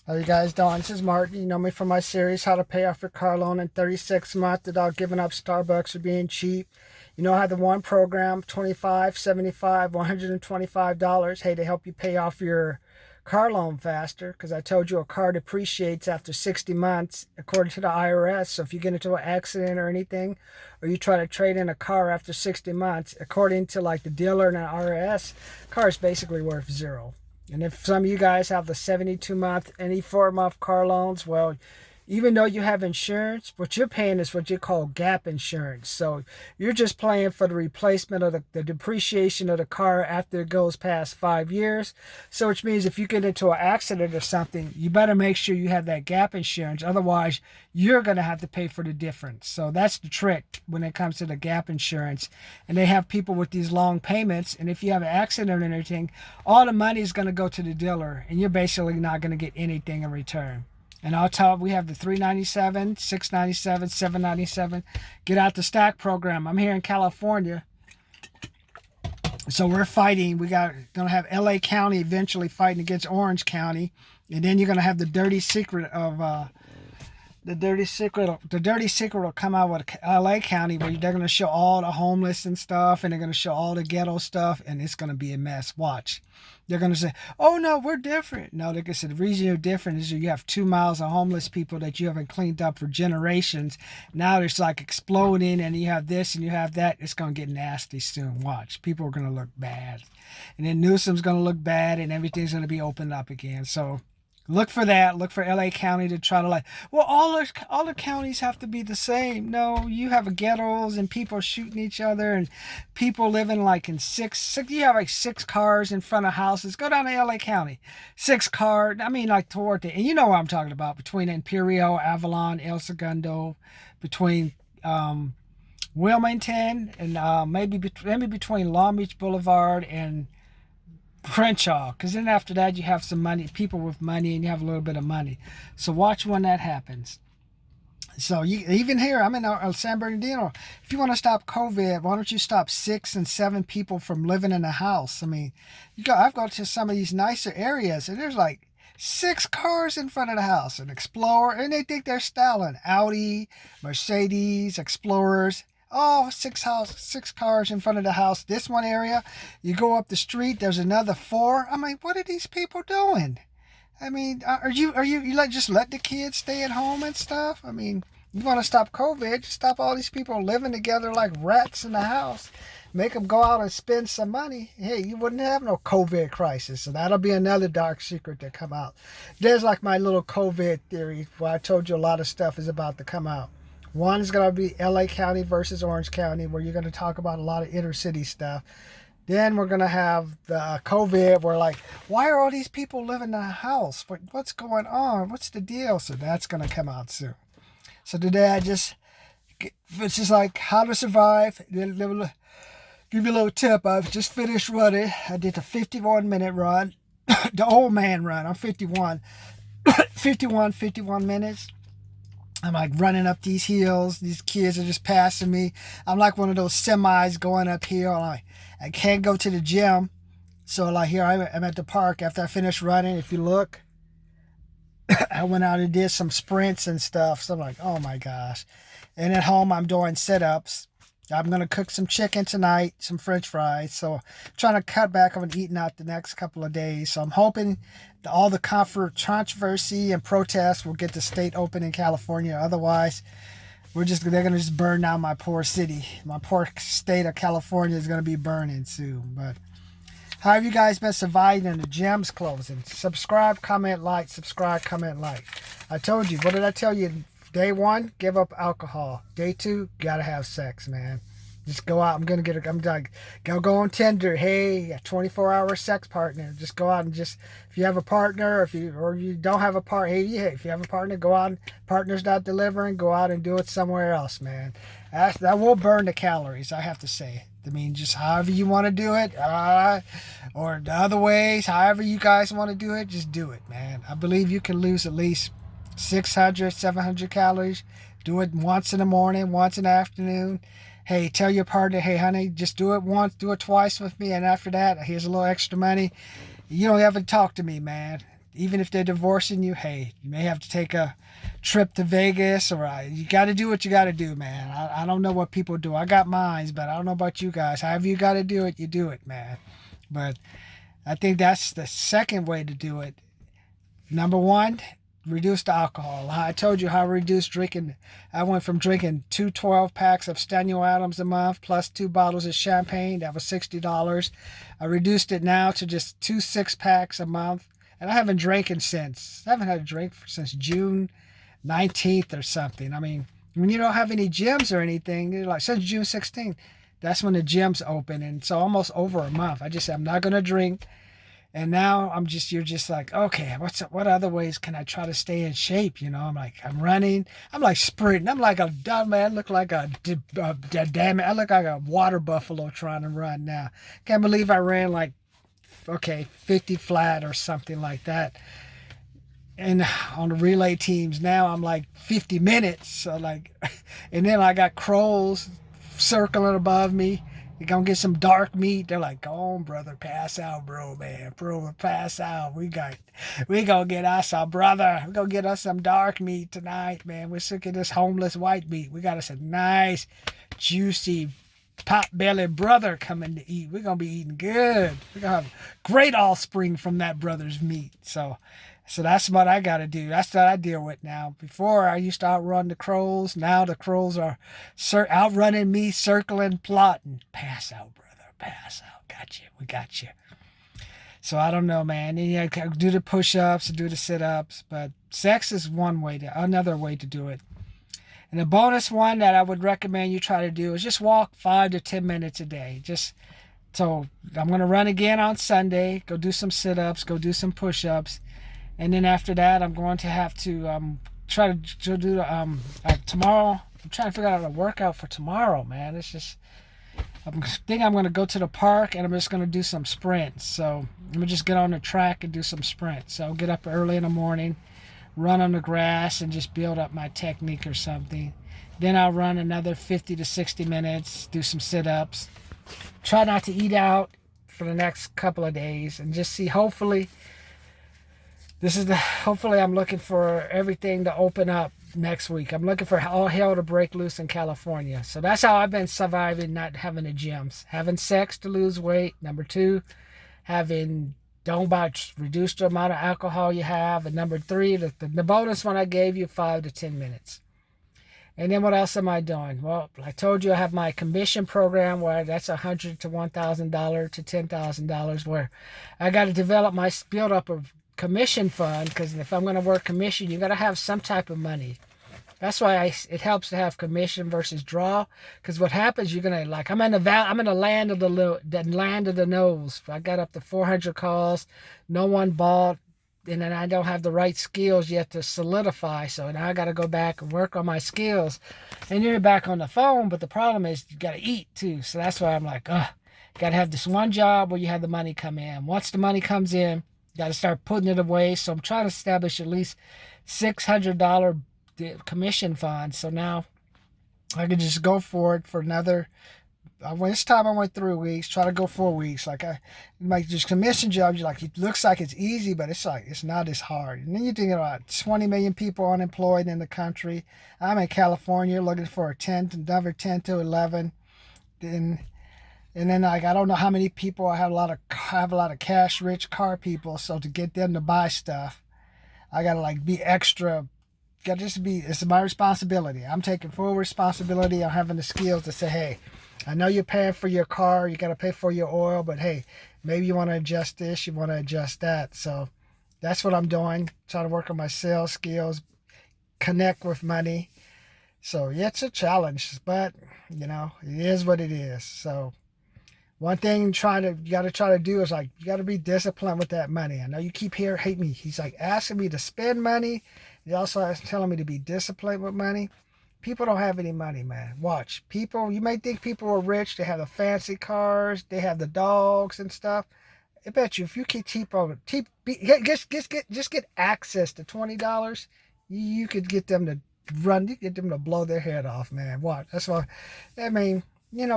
How you guys doing? This is Martin. You know me from my series, How to Pay Off Your Car Loan in 36 months without giving up Starbucks or being cheap. You know I had the one program, 25, 75, $125, hey, to help you pay off your car loan faster, because I told you a car depreciates after 60 months according to the IRS. So if you get into an accident or anything, or you try to trade in a car after 60 months, according to like the dealer and the IRS, car is basically worth zero. And if some of you guys have the 72-month, any 4-month car loans, well, even though you have insurance, what you're paying is what you call gap insurance. So you're just paying for the replacement of the depreciation of the car after it goes past 5 years. So which means if you get into an accident or something, you better make sure you have that gap insurance. Otherwise, you're going to have to pay for the difference. So that's the trick when it comes to the gap insurance. And they have people with these long payments. And if you have an accident or anything, all the money is going to go to the dealer. And you're basically not going to get anything in return. And I'll tell we have the 397, 697, 797 get out the stack program. I'm here in California. So we're fighting. Gonna have LA County eventually fighting against Orange County. And then you're gonna have the dirty secret of the dirty secret will come out with LA County, where they're going to show all the homeless and stuff, and they're going to show all the ghetto stuff, and it's going to be a mess. Watch. They're going to say, oh no, we're different. No, like I said, the reason you're different is you have 2 miles of homeless people that you haven't cleaned up for generations. Now it's like exploding, and you have this and you have that. It's going to get nasty soon. Watch. People are going to look bad. And then Newsom's going to look bad, and everything's going to be opened up again. So look for that. Look for LA County to try to well, all the counties have to be the same. No, you have ghettos and people shooting each other and people living like in six you have like 6 cars in front of houses. Go down to LA County. 6 cars. I mean, like toward and you know what I'm talking about, between Imperial, Avalon, El Segundo, between Wilmington and maybe between Long Beach Boulevard and Crenshaw, because then after that you have some money, people with money, and you have a little bit of money. So watch when that happens. So even here, I'm in San Bernardino. If you want to stop COVID, why don't you stop 6 and 7 people from living in a house? I mean, I've gone to some of these nicer areas, and there's like 6 cars in front of the house, an Explorer, and they think they're styling. Audi, Mercedes, Explorers. Oh, 6 cars in front of the house. This one area, you go up the street, there's another 4. I'm like, what are these people doing? I mean, are you just let the kids stay at home and stuff? I mean, you want to stop COVID, just stop all these people living together like rats in the house. Make them go out and spend some money. Hey, you wouldn't have no COVID crisis. So that'll be another dark secret to come out. There's like my little COVID theory where I told you a lot of stuff is about to come out. One is going to be LA County versus Orange County, where you're going to talk about a lot of inner city stuff. Then we're going to have the COVID, where like, why are all these people living in a house? What's going on? What's the deal? So that's going to come out soon. So today it's just like how to survive. Give you a little tip. I've just finished running. I did the 51-minute run, the old man run. I'm 51, 51 minutes. I'm like running up these hills. These kids are just passing me. I'm like one of those semis going uphill. I can't go to the gym. So like here I'm at the park after I finished running. If you look, I went out and did some sprints and stuff. So I'm like, oh my gosh. And at home I'm doing sit-ups. I'm going to cook some chicken tonight, some French fries. So I'm trying to cut back on eating out the next couple of days. So I'm hoping that all the controversy and protests will get the state open in California. Otherwise, they're going to just burn down my poor city. My poor state of California is going to be burning soon. But how have you guys been surviving in the gyms closing? Subscribe, comment, like. Subscribe, comment, like. I told you. What did I tell you? Day 1, give up alcohol. Day 2, gotta have sex, man. Just go out. I'm like, go on Tinder. Hey, a 24-hour sex partner. Just go out and if you have a partner, or you don't have a partner, hey, if you have a partner, go out. Partner's not delivering, go out and do it somewhere else, man. That will burn the calories, I have to say. I mean, just however you want to do it, or the other ways, however you guys want to do it, just do it, man. I believe you can lose at least 600, 700 calories. Do it once in the morning, once in the afternoon. Hey, tell your partner, hey, honey, just do it once, do it twice with me, and after that, here's a little extra money. You don't ever talk to me, man. even if they're divorcing you, hey, you may have to take a trip to Vegas, or you got to do what you got to do, man. I don't know what people do. I got mines, but I don't know about you guys. However you got to do it, you do it, man. But I think that's the second way to do it. Number one, reduce the alcohol. I told you how I reduced drinking. I went from drinking 2 12-packs of Staniel Adams a month plus 2 bottles of champagne. That was $60. I reduced it now to just 2 6-packs a month. And I haven't drinking since. I haven't had a drink since June 19th or something. I mean, when you don't have any gyms or anything, like since June 16th, that's when the gyms open. And so almost over a month. I just said, I'm not going to drink. And now you're just like, okay, what other ways can I try to stay in shape? You know, I'm running. I'm like sprinting. I'm like a dumb man. I look like I look like a water buffalo trying to run now. Can't believe I ran like, 50 flat or something like that. And on the relay teams now, I'm like 50 minutes. So like, and then I got crows circling above me. You're going to get some dark meat. They're like, go on, brother. Pass out, bro, man. Bro, pass out. We going to get us a brother. We're going to get us some dark meat tonight, man. We're sick of this homeless white meat. We got us a nice, juicy, pot-bellied brother coming to eat. We're going to be eating good. We're going to have great offspring from that brother's meat. So that's what I got to do. That's what I deal with now. Before, I used to outrun the crows. Now the crows are outrunning me, circling, plotting. Pass out, brother. Pass out. Got you. We got you. So I don't know, man. And I do the push-ups, do the sit-ups. But sex is another way to do it. And the bonus one that I would recommend you try to do is just walk 5 to 10 minutes a day. So I'm going to run again on Sunday. Go do some sit-ups. Go do some push-ups. And then after that, I'm going to have to try to do tomorrow. I'm trying to figure out a workout for tomorrow, man. I think I'm going to go to the park and I'm just going to do some sprints. So I'm going to just get on the track and do some sprints. So I'll get up early in the morning, run on the grass, and just build up my technique or something. Then I'll run another 50 to 60 minutes, do some sit-ups. Try not to eat out for the next couple of days and just see, hopefully I'm looking for everything to open up next week. I'm looking for all hell to break loose in California. So that's how I've been surviving not having the gyms. Having sex to lose weight. Number 2, reduce the amount of alcohol you have. And number 3, the bonus one I gave you, 5 to 10 minutes. And then what else am I doing? Well, I told you I have my commission program where that's $100 to $1,000 to $10,000 where I got to build up a commission fund, because if I'm going to work commission, you got to have some type of money. That's why it helps to have commission versus draw, because what happens, you're gonna I'm in the land of the no's. I got up to 400 calls, no one bought, and then I don't have the right skills yet to solidify. So now I got to go back and work on my skills, and you're back on the phone. But the problem is you got to eat too. So that's why I'm like, got to have this one job where you have the money come in. Once the money comes in, got to start putting it away. So I'm trying to establish at least $600 commission fund. So now I can just go for it for another. This time I went 3 weeks. Try to go 4 weeks. Just commission jobs. It looks like it's easy, but it's not as hard. And then you're thinking about 20 million people unemployed in the country. I'm in California looking for another 10 to 11. And then I don't know how many people. I have a lot of cash rich car people. So to get them to buy stuff, I gotta be extra. It's my responsibility. I'm taking full responsibility on having the skills to say, hey, I know you're paying for your car. You got to pay for your oil, but hey, maybe you want to adjust this. You want to adjust that. So that's what I'm doing. Trying to work on my sales skills, connect with money. So yeah, it's a challenge, but it is what it is. So one thing you got to try to do is you got to be disciplined with that money. I know you keep hate me. He's asking me to spend money. He also is telling me to be disciplined with money. People don't have any money, man. Watch. You may think people are rich. They have the fancy cars. They have the dogs and stuff. I bet you if you just get access to $20, you could get them to run. You get them to blow their head off, man. Watch. That's why.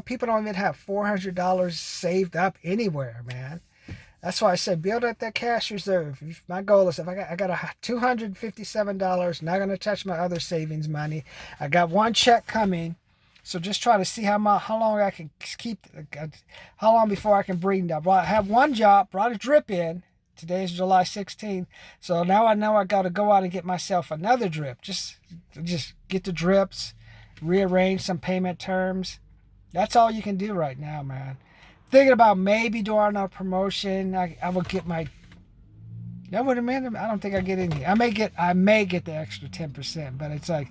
People don't even have $400 saved up anywhere, man. That's why I say build up that cash reserve. My goal is if I got a $257, not gonna touch my other savings money. I got one check coming, so just try to see how long I can keep, how long before I can breathe. I have one job, brought a drip in. Today is July 16th, so now I know I got to go out and get myself another drip. Just get the drips, rearrange some payment terms. That's all you can do right now, man. Thinking about maybe during a promotion, I will get my. That would have meant I don't think I get any. I may get the extra 10%, but it's like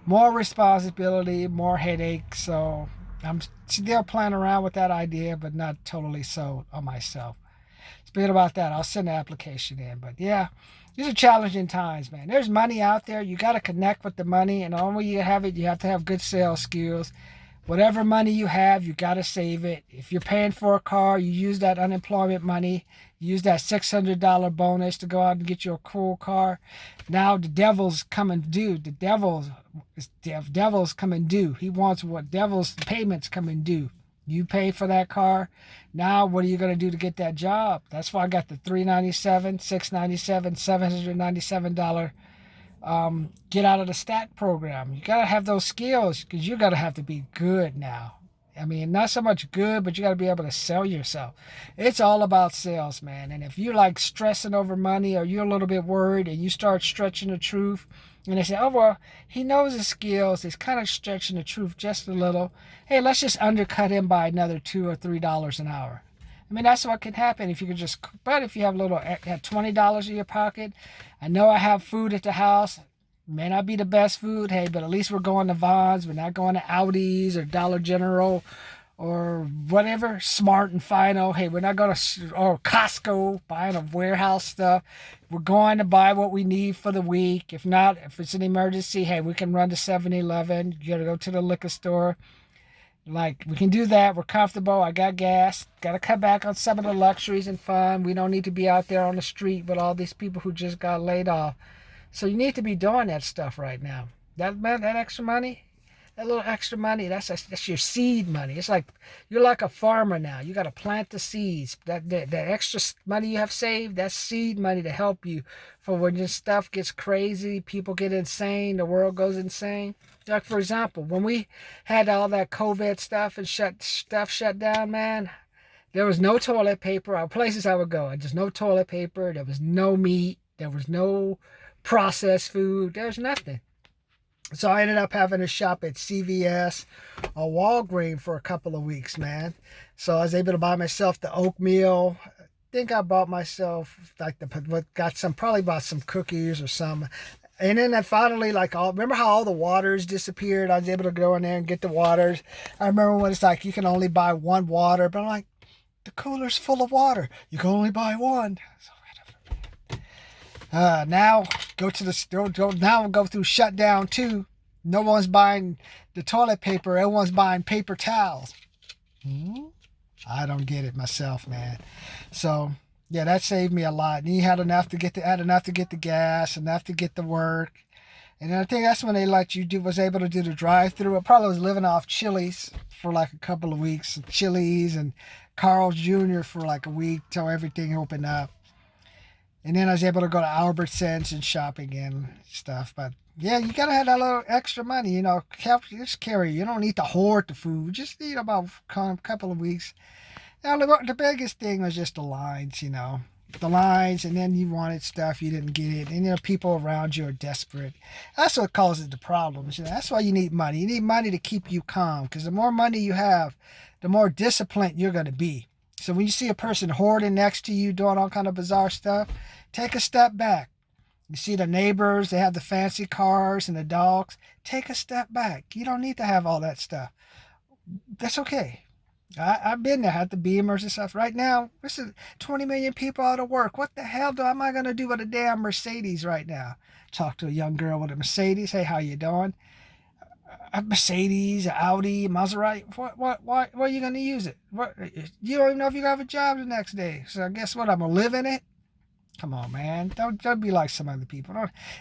more responsibility, more headache. So I'm still playing around with that idea, but not totally sold on myself. Speaking about that, I'll send the application in. But yeah, these are challenging times, man. There's money out there. You got to connect with the money, and the only way you have it, you have to have good sales skills. Whatever money you have, you got to save it. If you're paying for a car, you use that unemployment money. Use that $600 bonus to go out and get you a cool car. Now the devil's coming due. The devil's coming due. He wants what devil's payments coming due. You pay for that car. Now what are you going to do to get that job? That's why I got the $397, $697, $797 get out of the stack program. You got to have those skills because you got to have to be good now. I mean, not so much good, but you got to be able to sell yourself. It's all about sales, man. And if you're like stressing over money or you're a little bit worried and you start stretching the truth and they say, oh, well, he knows his skills. He's kind of stretching the truth just a little. Hey, let's just undercut him by another $2 or $3 an hour. I mean, that's what can happen if you could just, but if you have have $20 in your pocket, I know I have food at the house. May not be the best food, hey, but at least we're going to Vons. We're not going to Aldi's or Dollar General or whatever, Smart and Final. Hey, we're not going to, or Costco, buying a warehouse stuff. We're going to buy what we need for the week. If not, if it's an emergency, hey, we can run to 7-Eleven. You got to go to the liquor store. Like, we can do that. We're comfortable. I got gas. Got to cut back on some of the luxuries and fun. We don't need to be out there on the street with all these people who just got laid off. So you need to be doing that stuff right now. That extra money, that little extra money, that's your seed money. It's like you're like a farmer now. You got to plant the seeds. That extra money you have saved, that's seed money to help you for when your stuff gets crazy, people get insane, the world goes insane. Like, for example, when we had all that COVID stuff and shut down, man, there was no toilet paper. Our places I would go, just no toilet paper. There was no meat. There was no processed food. There's nothing. So I ended up having to shop at CVS or Walgreens for a couple of weeks, man. So I was able to buy myself the oatmeal. I think I bought myself probably bought some cookies or something. And then I finally, remember how all the waters disappeared? I was able to go in there and get the waters. I remember when it's like you can only buy one water, but I'm like, the cooler's full of water. You can only buy one. Now go to the store. Now go through shutdown too. No one's buying the toilet paper. Everyone's buying paper towels. I don't get it myself, man. So yeah, that saved me a lot. And you had enough to get the gas, enough to get the work. And I think that's when they was able to do the drive-through. I probably was living off Chili's for like a couple of weeks. Chili's and Carl's Jr. for like a week till everything opened up. And then I was able to go to Albertsons and shop again and stuff. But yeah, you got to have that little extra money, just carry. You don't need to hoard the food. Just need about a couple of weeks. Now, the biggest thing was just the lines, the lines, and then you wanted stuff, you didn't get it, and people around you are desperate. That's what causes the problems. That's why you need money. You need money to keep you calm, because the more money you have, the more disciplined you're going to be. So when you see a person hoarding next to you, doing all kind of bizarre stuff, take a step back. You see the neighbors, they have the fancy cars and the dogs. Take a step back. You don't need to have all that stuff. That's okay. I've been there, had the Beamers and stuff. Right now, this is 20 million people out of work. What the hell am I going to do with a damn Mercedes right now? Talk to a young girl with a Mercedes. Hey, how you doing? A Mercedes, an Audi, Maserati. What are you going to use it? You don't even know if you're going to have a job the next day. So guess what? I'm going to live in it. Come on, man. Don't be like some other people.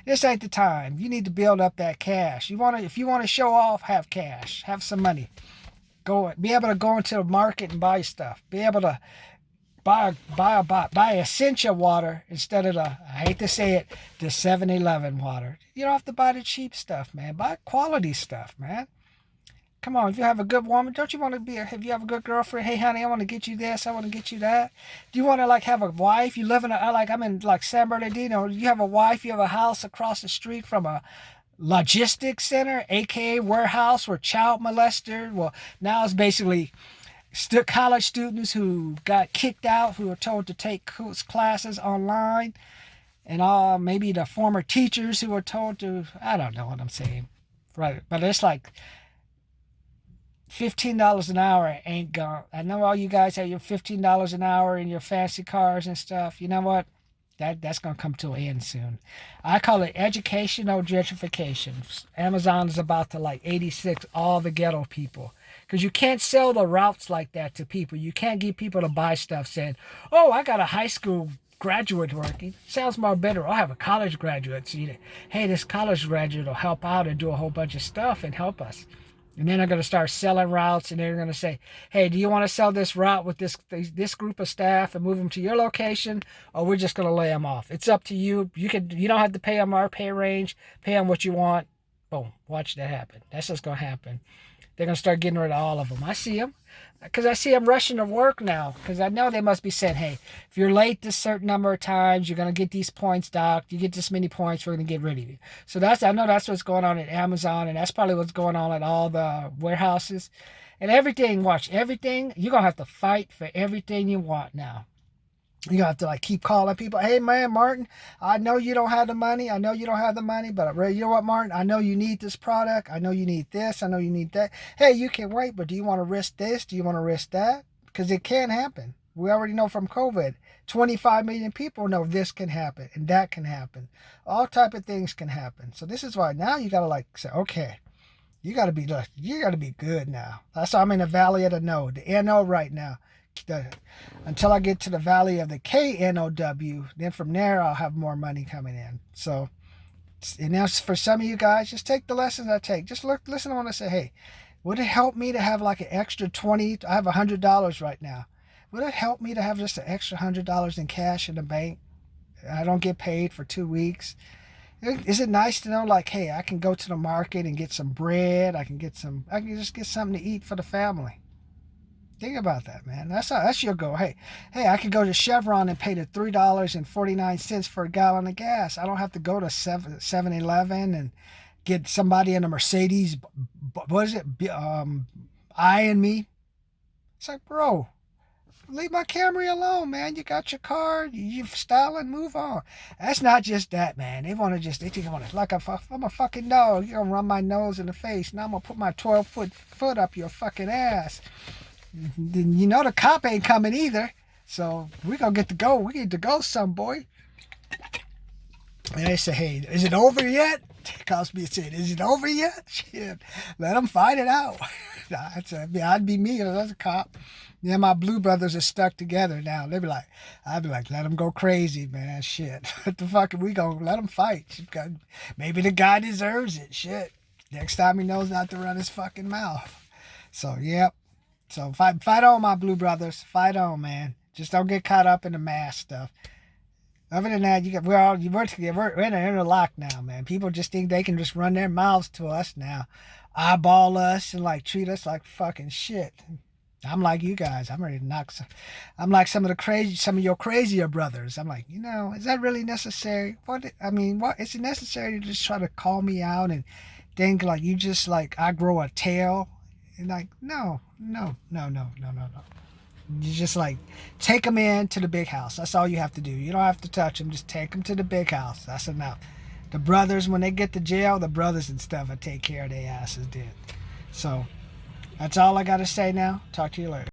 This ain't the time. You need to build up that cash. If you want to show off, have cash. Be able to go into the market and buy stuff. Be able to buy Essentia water instead of I hate to say it, the 7-Eleven water. You don't have to buy the cheap stuff, man. Buy quality stuff, man. Come on, if you have a good woman, don't you want to if you have a good girlfriend, hey honey, I want to get you this, I want to get you that. Do you want to like have a wife? You live in I'm in like San Bernardino. You have a wife, you have a house across the street from a logistics center, aka warehouse where child molester. Well, now it's basically college students who got kicked out, who are told to take classes online, and maybe the former teachers who were told to. I don't know what I'm saying, right? But it's like $15 an hour ain't gone. I know all you guys have your $15 an hour in your fancy cars and stuff. You know what? That's gonna come to an end soon. I call it educational gentrification. Amazon is about to like 86 all the ghetto people. Because you can't sell the routes like that to people. You can't get people to buy stuff saying, oh, I got a high school graduate working. Sounds more better. I'll have a college graduate. So hey, this college graduate will help out and do a whole bunch of stuff and help us. And then they're going to start selling routes, and they're going to say, hey, do you want to sell this route with this group of staff and move them to your location, or we're just going to lay them off? It's up to you. You don't have to pay them our pay range. Pay them what you want. Boom. Watch that happen. That's what's going to happen. They're going to start getting rid of all of them. I see them. Because I see them rushing to work now. Because I know they must be saying, hey, if you're late this certain number of times, you're going to get these points docked. You get this many points, we're going to get rid of you. So I know that's what's going on at Amazon. And that's probably what's going on at all the warehouses. And everything, everything. You're going to have to fight for everything you want now. You have to like keep calling people. Hey man, Martin, I know you don't have the money. But you know what, Martin? I know you need this product. I know you need this. I know you need that. Hey, you can wait, but do you want to risk this? Do you want to risk that? Because it can happen. We already know from COVID, 25 million people know this can happen and that can happen. All type of things can happen. So this is why now you got to like say, okay, you got to be good now. That's why I'm in the valley of the no, the NO right now. Until I get to the valley of the KNOW, then from there I'll have more money coming in. So, and now for some of you guys, just take the lessons I take. Just listen to what I say. Hey, would it help me to have like an extra 20? I have $100 right now. Would it help me to have just an extra $100 in cash in the bank? I don't get paid for 2 weeks. Is it nice to know like, hey, I can go to the market and get some bread. I can just get something to eat for the family. Think about that, man. That's your goal. Hey, I can go to Chevron and pay the $3.49 for a gallon of gas. I don't have to go to 7-Eleven and get somebody in a Mercedes. What is it? Eyeing me. It's like, bro, leave my Camry alone, man. You got your car. You styling. Move on. That's not just that, man. They think I want to, like I'm a fucking dog. You're gonna run my nose in the face. Now I'm gonna put my 12-foot up your fucking ass. You know the cop ain't coming either, so we gonna get to go. We need to go, some boy. And they say, "Hey, is it over yet?" Cosby said, "Is it over yet?" Shit, let them fight it out. I'd be me if I was a cop. Yeah, my blue brothers are stuck together now. I'd be like, let them go crazy, man. Shit, what the fuck are we gonna let them fight? Maybe the guy deserves it. Shit, next time he knows not to run his fucking mouth. So, yep. So fight on, my blue brothers. Fight on, man. Just don't get caught up in the mass stuff. Other than that, we're in an interlock now, man. People just think they can just run their mouths to us now, eyeball us and like treat us like fucking shit. I'm like you guys. I'm ready to knock some. I'm like some of your crazier brothers. I'm like, is that really necessary? What is it necessary to just try to call me out and think like you just like I grow a tail? And like, no. You just like take them in to the big house. That's all you have to do. You don't have to touch them. Just take them to the big house. That's enough. The brothers, when they get to jail, the brothers and stuff will take care of their asses then. So that's all I got to say now. Talk to you later.